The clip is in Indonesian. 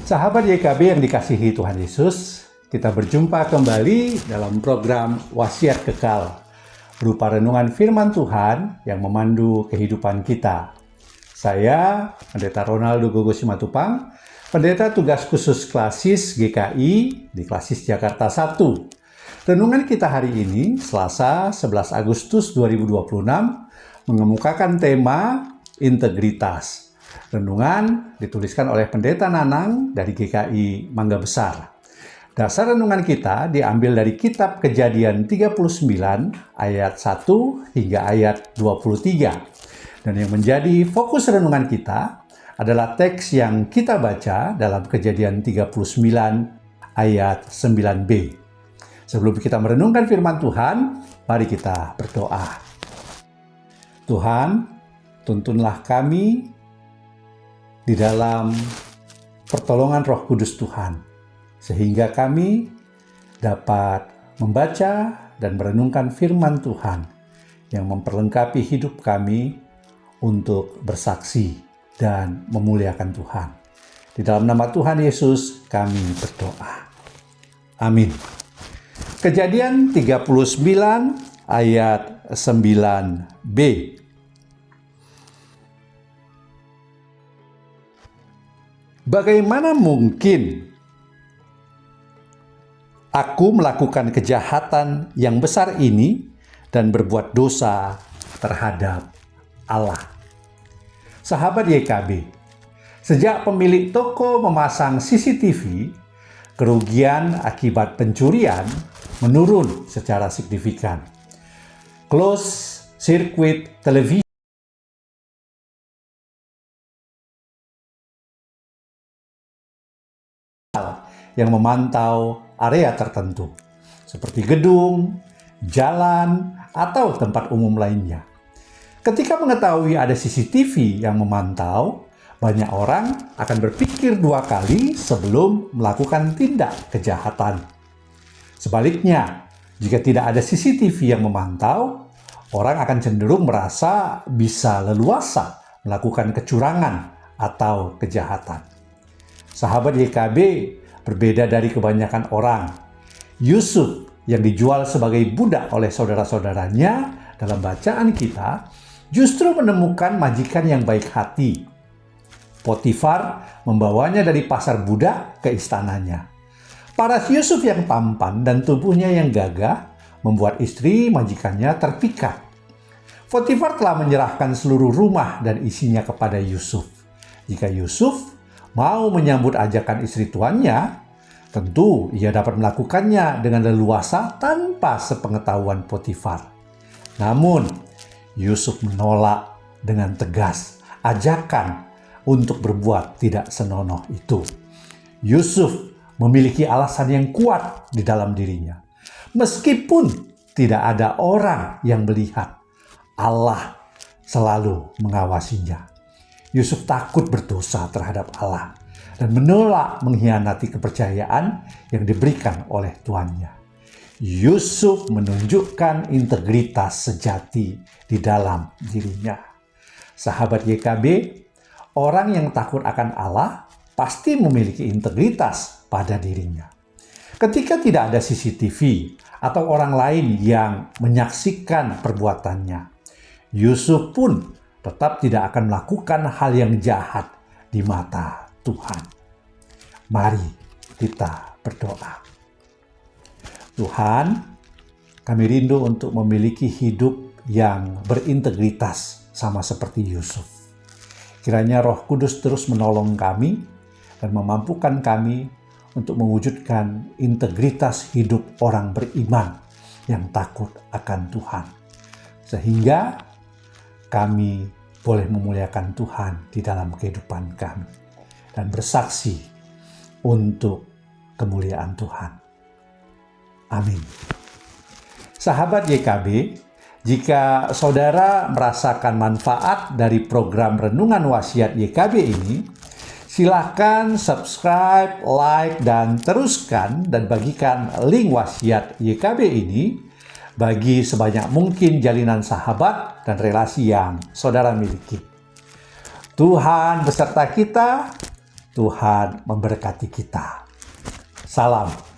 Sahabat YKB yang dikasihi Tuhan Yesus, kita berjumpa kembali dalam program Wasiat Kekal, berupa renungan firman Tuhan yang memandu kehidupan kita. Saya, Pendeta Ronaldo Gogo Simatupang, Pendeta Tugas Khusus Klasis GKI di Klasis Jakarta 1. Renungan kita hari ini, Selasa 11 Agustus 2026, mengemukakan tema integritas. Renungan dituliskan oleh Pendeta Nanang dari GKI Mangga Besar. Dasar renungan kita diambil dari kitab Kejadian 39 ayat 1 hingga ayat 23. Dan yang menjadi fokus renungan kita adalah teks yang kita baca dalam Kejadian 39 ayat 9b. Sebelum kita merenungkan firman Tuhan, mari kita berdoa. Tuhan, tuntunlah kami di dalam pertolongan Roh Kudus Tuhan, sehingga kami dapat membaca dan merenungkan firman Tuhan yang memperlengkapi hidup kami untuk bersaksi dan memuliakan Tuhan. Di dalam nama Tuhan Yesus kami berdoa. Amin. Kejadian 39 ayat 9b. Bagaimana mungkin aku melakukan kejahatan yang besar ini dan berbuat dosa terhadap Allah? Sahabat YKB, sejak pemilik toko memasang CCTV, kerugian akibat pencurian menurun secara signifikan. Closed circuit television yang memantau area tertentu, seperti gedung, jalan, atau tempat umum lainnya. Ketika mengetahui ada CCTV yang memantau, banyak orang akan berpikir dua kali sebelum melakukan tindak kejahatan. Sebaliknya, jika tidak ada CCTV yang memantau, orang akan cenderung merasa bisa leluasa melakukan kecurangan atau kejahatan. Sahabat YKB, berbeda dari kebanyakan orang, Yusuf yang dijual sebagai budak oleh saudara-saudaranya dalam bacaan kita justru menemukan majikan yang baik hati. Potifar membawanya dari pasar budak ke istananya. Paras Yusuf yang tampan dan tubuhnya yang gagah membuat istri majikannya terpikat. Potifar telah menyerahkan seluruh rumah dan isinya kepada Yusuf. Jika Yusuf mau menyambut ajakan istri tuannya, tentu ia dapat melakukannya dengan leluasa tanpa sepengetahuan Potifar. Namun, Yusuf menolak dengan tegas ajakan untuk berbuat tidak senonoh itu. Yusuf memiliki alasan yang kuat di dalam dirinya. Meskipun tidak ada orang yang melihat, Allah selalu mengawasinya. Yusuf takut berdosa terhadap Allah dan menolak mengkhianati kepercayaan yang diberikan oleh tuannya. Yusuf menunjukkan integritas sejati di dalam dirinya. Sahabat YKB, orang yang takut akan Allah pasti memiliki integritas pada dirinya. Ketika tidak ada CCTV atau orang lain yang menyaksikan perbuatannya, Yusuf pun tetap tidak akan melakukan hal yang jahat di mata Tuhan. Mari kita berdoa. Tuhan, kami rindu untuk memiliki hidup yang berintegritas sama seperti Yusuf. Kiranya Roh Kudus terus menolong kami dan memampukan kami untuk mewujudkan integritas hidup orang beriman yang takut akan Tuhan. Sehingga kami boleh memuliakan Tuhan di dalam kehidupan kami dan bersaksi untuk kemuliaan Tuhan. Amin. Sahabat YKB, jika saudara merasakan manfaat dari program Renungan Wasiat YKB ini, silakan subscribe, like, dan teruskan dan bagikan link Wasiat YKB ini bagi sebanyak mungkin jalinan sahabat dan relasi yang saudara miliki. Tuhan beserta kita. Tuhan memberkati kita. Salam.